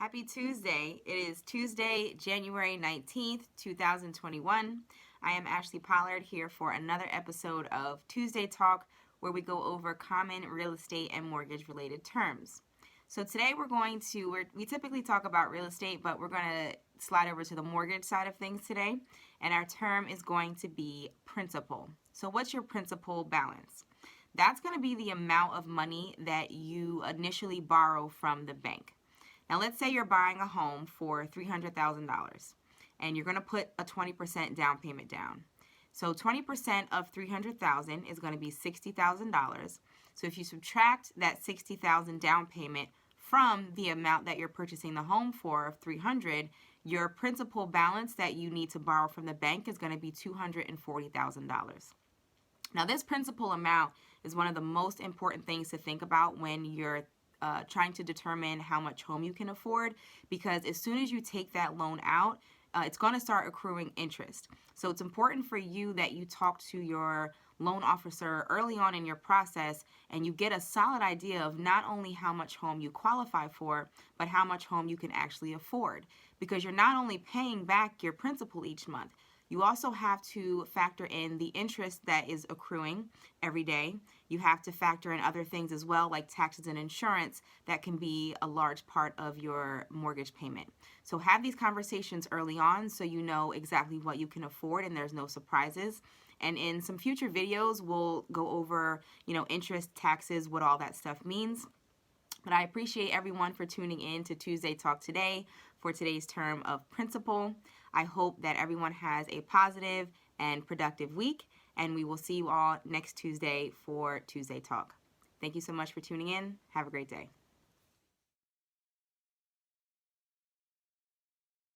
Happy Tuesday. It is Tuesday, January 19th, 2021. I am Ashley Pollard here for another episode of Tuesday Talk, where we go over common real estate and mortgage related terms. So today we typically talk about real estate, but we're going to slide over to the mortgage side of things today. And our term is going to be principal. So what's your principal balance? That's going to be the amount of money that you initially borrow from the bank. Now, let's say you're buying a home for $300,000 and you're going to put a 20% down payment down. So 20% of $300,000 is going to be $60,000. So if you subtract that $60,000 down payment from the amount that you're purchasing the home for of $300,000, your principal balance that you need to borrow from the bank is going to be $240,000. Now, this principal amount is one of the most important things to think about when you're trying to determine how much home you can afford, because as soon as you take that loan out, it's going to start accruing interest. So it's important for you that you talk to your loan officer early on in your process and you get a solid idea of not only how much home you qualify for, but how much home you can actually afford. Because you're not only paying back your principal each month, you also have to factor in the interest that is accruing every day. You have to factor in other things as well, like taxes and insurance, that can be a large part of your mortgage payment. So have these conversations early on so you know exactly what you can afford and there's no surprises. And in some future videos, we'll go over, interest, taxes, what all that stuff means. But I appreciate everyone for tuning in to Tuesday Talk today for today's term of principal. I hope that everyone has a positive and productive week, and we will see you all next Tuesday for Tuesday Talk. Thank you so much for tuning in. Have a great day.